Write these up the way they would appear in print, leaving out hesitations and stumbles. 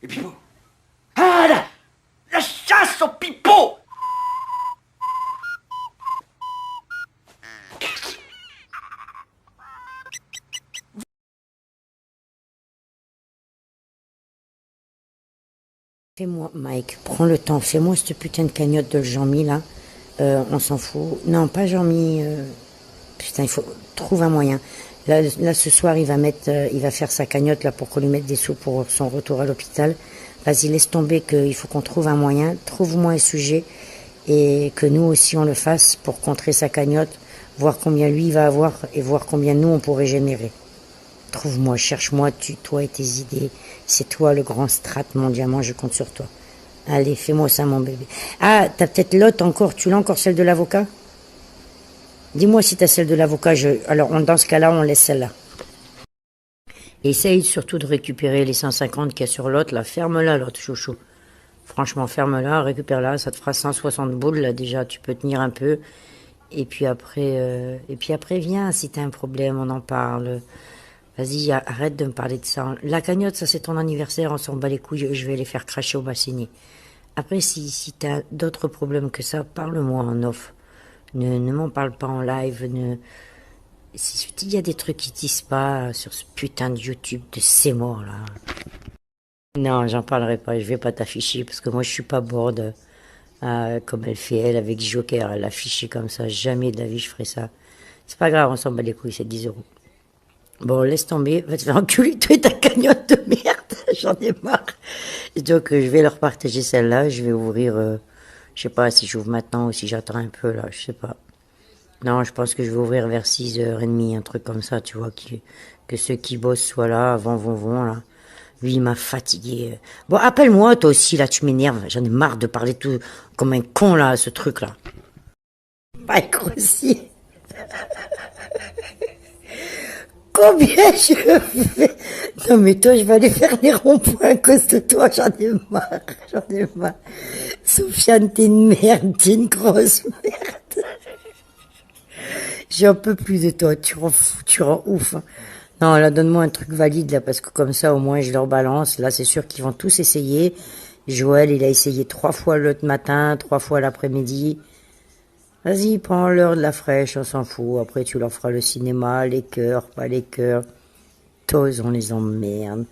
Et Pipo. Ah, la chasse au pipeau. Fais-moi, Mike, prends le temps, fais-moi cette putain de cagnotte de Jean-Mi là. On s'en fout. Non, pas Jean-Mi. Putain, il faut trouve un moyen. Là, ce soir, il va faire sa cagnotte là pour qu'on lui mette des sous pour son retour à l'hôpital. Vas-y, laisse tomber qu'il faut qu'on trouve un moyen. Trouve-moi un sujet et que nous aussi on le fasse pour contrer sa cagnotte, voir combien lui il va avoir et voir combien nous on pourrait générer. Trouve-moi, cherche-moi, toi et tes idées. C'est toi le grand strat, mon diamant, je compte sur toi. Allez, fais-moi ça, mon bébé. Ah, t'as peut-être l'autre encore, tu l'as encore, celle de l'avocat? Dis-moi si t'as celle de l'avocat, alors dans ce cas-là, on laisse celle-là. Essaye surtout de récupérer les 150 qu'il y a sur l'autre, là, ferme-la, l'autre, chouchou. Franchement, ferme-la, récupère-la, ça te fera 160 boules, là, déjà, tu peux tenir un peu. Et puis après, viens, si t'as un problème, on en parle. Vas-y, arrête de me parler de ça. La cagnotte, ça c'est ton anniversaire, on s'en bat les couilles, je vais les faire cracher au bassinet. Après, si t'as d'autres problèmes que ça, parle-moi en off. Ne m'en parle pas en live. S'il y a des trucs qui disent pas sur ce putain de YouTube de ces morts là. Non, j'en parlerai pas, je vais pas t'afficher parce que moi je suis pas bored. Comme elle fait elle avec Joker, elle affiche comme ça, jamais de la vie je ferai ça. C'est pas grave, on s'en bat les couilles, c'est 10 euros. Bon, laisse tomber, va te faire enculer, toi et ta cagnotte de merde, j'en ai marre. Donc, je vais leur partager celle-là, je vais ouvrir, je sais pas si j'ouvre maintenant ou si j'attends un peu, là, je sais pas. Non, je pense que je vais ouvrir vers 6h30, un truc comme ça, tu vois, que ceux qui bossent soient là, avant, vont, là. Lui, il m'a fatigué. Bon, appelle-moi, toi aussi, là, tu m'énerves, j'en ai marre de parler tout comme un con, là, ce truc-là. Pas grossier. Combien je fais? Non mais toi, je vais aller faire les ronds-points à cause de toi, j'en ai marre. Sofiane, t'es une merde, t'es une grosse merde. J'en peux plus de toi, tu rends fou, tu rends ouf. Non, là, donne-moi un truc valide, là, parce que comme ça, au moins, je leur balance. Là, c'est sûr qu'ils vont tous essayer. Joël, il a essayé 3 fois l'autre matin, 3 fois l'après-midi. Vas-y, prends l'heure de la fraîche, on s'en fout. Après, tu leur feras le cinéma, les cœurs, pas les cœurs. Tous, on les emmerde.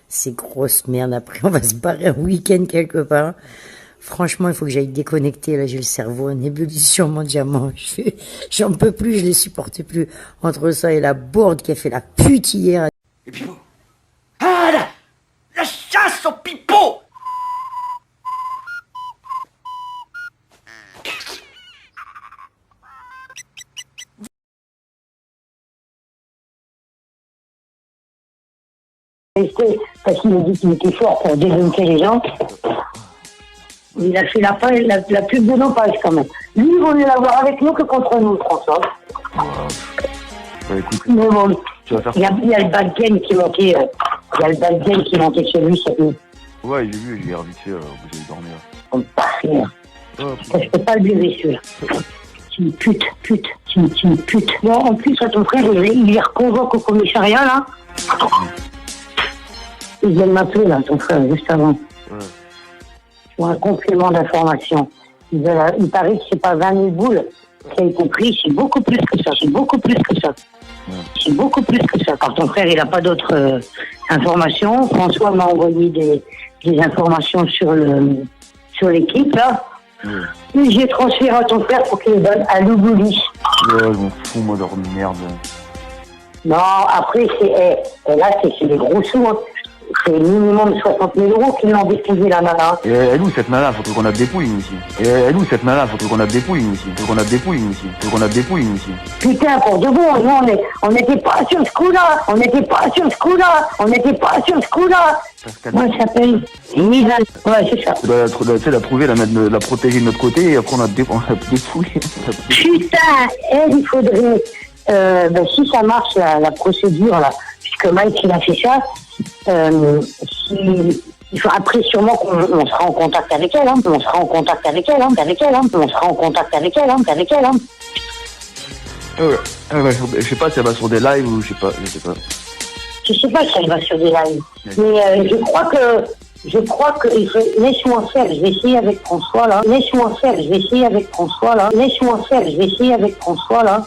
Ces grosses merdes. Après, on va se barrer un week-end quelque part. Franchement, il faut que j'aille déconnecter. Là, j'ai le cerveau en ébullition, mon diamant. J'en peux plus, je les supporte plus. Entre ça et la bourde qui a fait la pute hier. Et Pipo. Ah, la chasse au pipeau. Parce qu'il a dit qu'il était fort pour débunker les gens. Il a fait la plus bonne empage quand même. Lui, il vaut mieux l'avoir avec nous que contre nous, François. Bah, écoute, Mais bon, tu vas faire il y a le bad game qui manquait. Il y a le bad game qui manquait chez lui, c'est tout. Ouais, j'ai vu, j'ai vite fait, vous allez dormir. Comme parfait. Oh, Je peux pas le blairer, celui-là. C'est une pute. C'est une pute. Bon, en plus, ton frère, il les reconvoque au commissariat, là. Il vient de m'appeler, là, ton frère, juste avant. ouais. Pour un complément d'information. Il paraît que c'est pas 20 000 boules qui a été pris, c'est beaucoup plus que ça. C'est beaucoup plus que ça. C'est beaucoup plus que ça. Car ton frère, il n'a pas d'autres informations. François m'a envoyé des informations sur l'équipe, là. Et j'ai transféré à ton frère pour qu'il le donne à Loubouli. Ouais, je m'en fous, moi, de leur merde. Non, après, là, c'est des gros sous, hein. C'est minimum 60 000 euros qu'ils l'ont déposé, la nana. Et elle où cette nana? Faut qu'on a des dépouilles, nous, ici. Et elle où cette nana? Faut qu'on a des dépouilles, nous, ici. Faut qu'on a des dépouilles, nous, ici. Faut qu'on a des dépouilles, nous, ici. Putain, pour de bon, nous, on n'était pas sur ce coup-là. On n'était pas sur ce coup-là. Comment elle s'appelle? Nisa. Ouais, c'est ça. Tu sais, la trouver, la protéger de notre côté, et après, on a des dépouilles. Putain, elle, il faudrait... si ça marche, la procédure, là, puisque Mike, il a fait ça, il faut après sûrement qu'on sera en contact avec elle, hein. On sera en contact avec elle. Ouais, je sais pas si elle va sur des lives ou je sais pas. Je sais pas si elle va sur des lives. Mais je crois que Je crois que laisse-moi faire, je vais essayer avec François là. Laisse-moi faire, je vais essayer avec François là. Laisse-moi faire, je vais essayer avec François là.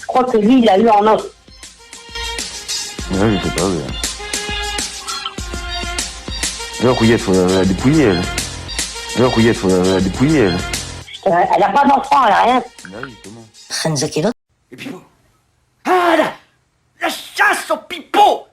Je crois que lui, il a eu en os. Ouais, je sais pas, ouais. Alors, Couillette, faut la dépouiller, elle. Alors, Couillette, faut la dépouiller, elle. Elle a pas d'enfant, elle a rien. Là, justement. Et Pipo. Ah, la chasse au pipeau.